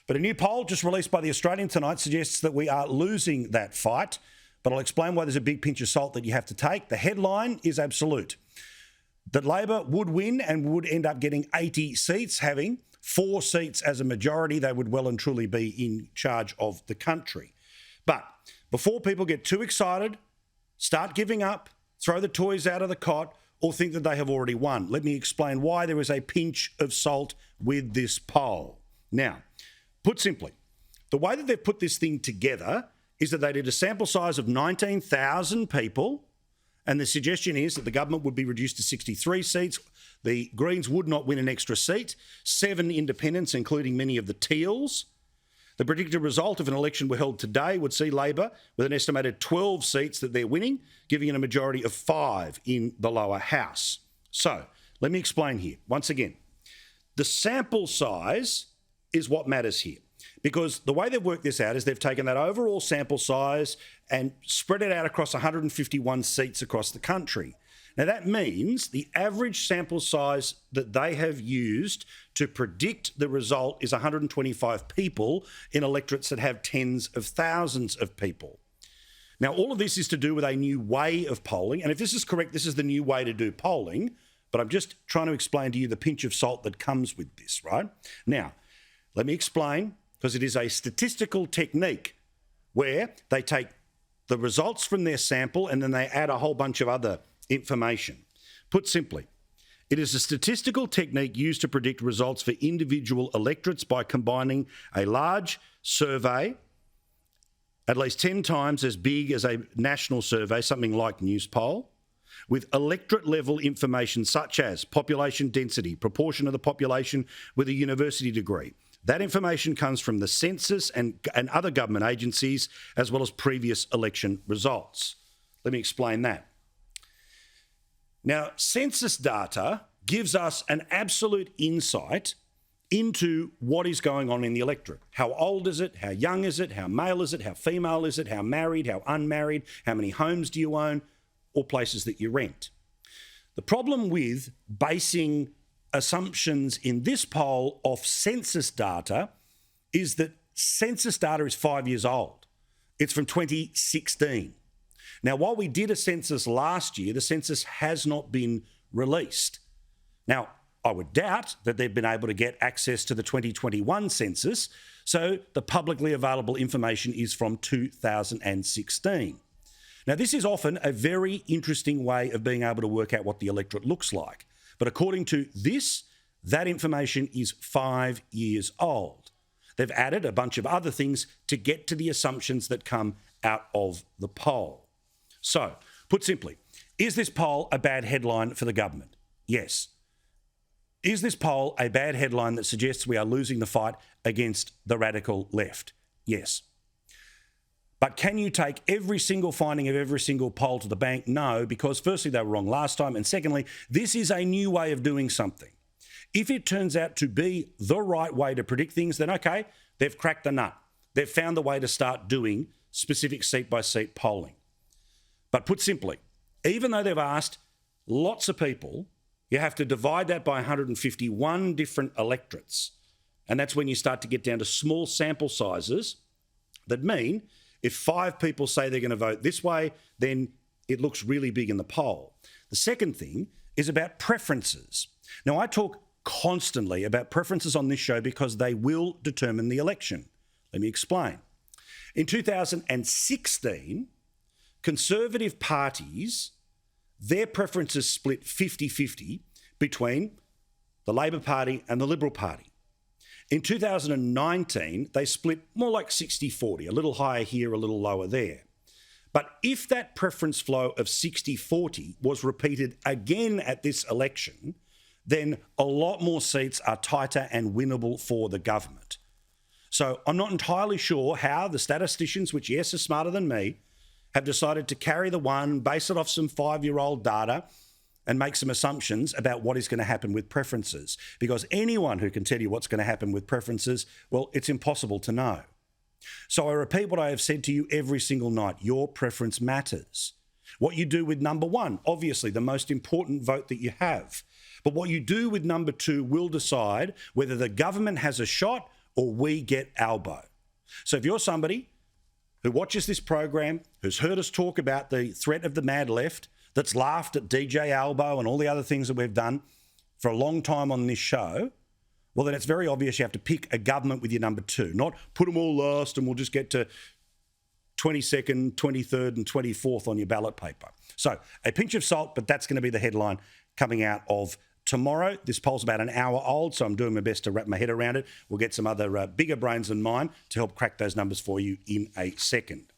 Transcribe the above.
But a new poll just released by The Australian tonight suggests that we are losing that fight. But I'll explain why there's a big pinch of salt that you have to take. The headline is absolute. That Labor would win and would end up getting 80 seats, having 4 seats as a majority. They would well and truly be in charge of the country. But before people get too excited, start giving up, throw the toys out of the cot, or think that they have already won, let me explain why there is a pinch of salt with this poll. Now, put simply, the way that they've put this thing together is that they did a sample size of 19,000 people, and the suggestion is that the government would be reduced to 63 seats. The Greens would not win an extra seat. 7 independents, including many of the Teals. The predicted result of an election were held today would see Labor with an estimated 12 seats that they're winning, giving it a majority of 5 in the lower house. So let me explain here. Once again, the sample size is what matters here, because the way they've worked this out is they've taken that overall sample size and spread it out across 151 seats across the country. Now, that means the average sample size that they have used to predict the result is 125 people in electorates that have tens of thousands of people. Now, all of this is to do with a new way of polling. And if this is correct, this is the new way to do polling. But I'm just trying to explain to you the pinch of salt that comes with this, right? Now, let me explain, because it is a statistical technique where they take the results from their sample and then they add a whole bunch of other information. Put simply, it is a statistical technique used to predict results for individual electorates by combining a large survey, at least 10 times as big as a national survey, something like Newspoll, with electorate-level information such as population density, proportion of the population with a university degree. That information comes from the census and other government agencies, as well as previous election results. Let me explain that. Now, census data gives us an absolute insight into what is going on in the electorate. How old is it? How young is it? How male is it? How female is it? How married? How unmarried? How many homes do you own? Or places that you rent. The problem with basing assumptions in this poll off census data is that census data is 5 years old. It's from 2016. Now, while we did a census last year, the census has not been released. Now, I would doubt that they've been able to get access to the 2021 census, so the publicly available information is from 2016. Now, this is often a very interesting way of being able to work out what the electorate looks like. But according to this, that information is 5 years old. They've added a bunch of other things to get to the assumptions that come out of the poll. So, put simply, is this poll a bad headline for the government? Yes. Is this poll a bad headline that suggests we are losing the fight against the radical left? Yes. But can you take every single finding of every single poll to the bank? No, because firstly, they were wrong last time. And secondly, this is a new way of doing something. If it turns out to be the right way to predict things, then okay, they've cracked the nut. They've found the way to start doing specific seat-by-seat polling. But put simply, even though they've asked lots of people, you have to divide that by 151 different electorates. And that's when you start to get down to small sample sizes that mean if 5 people say they're going to vote this way, then it looks really big in the poll. The second thing is about preferences. Now, I talk constantly about preferences on this show because they will determine the election. Let me explain. In 2016, Conservative parties, their preferences split 50-50 between the Labor Party and the Liberal Party. In 2019, they split more like 60-40, a little higher here, a little lower there. But if that preference flow of 60-40 was repeated again at this election, then a lot more seats are tighter and winnable for the government. So I'm not entirely sure how the statisticians, which yes are smarter than me, have decided to carry the one, base it off some 5-year-old data and make some assumptions about what is going to happen with preferences. Because anyone who can tell you what's going to happen with preferences, well, it's impossible to know. So I repeat what I have said to you every single night. Your preference matters. What you do with number 1, obviously the most important vote that you have. But what you do with number 2 will decide whether the government has a shot or we get Albo. So if you're somebody who watches this program, who's heard us talk about the threat of the mad left, that's laughed at DJ Albo and all the other things that we've done for a long time on this show, well, then it's very obvious you have to pick a government with your number 2, not put them all last and we'll just get to 22nd, 23rd and 24th on your ballot paper. So a pinch of salt, but that's going to be the headline coming out of tomorrow. This poll's about an hour old, so I'm doing my best to wrap my head around it. We'll get some other bigger brains than mine to help crack those numbers for you in a second.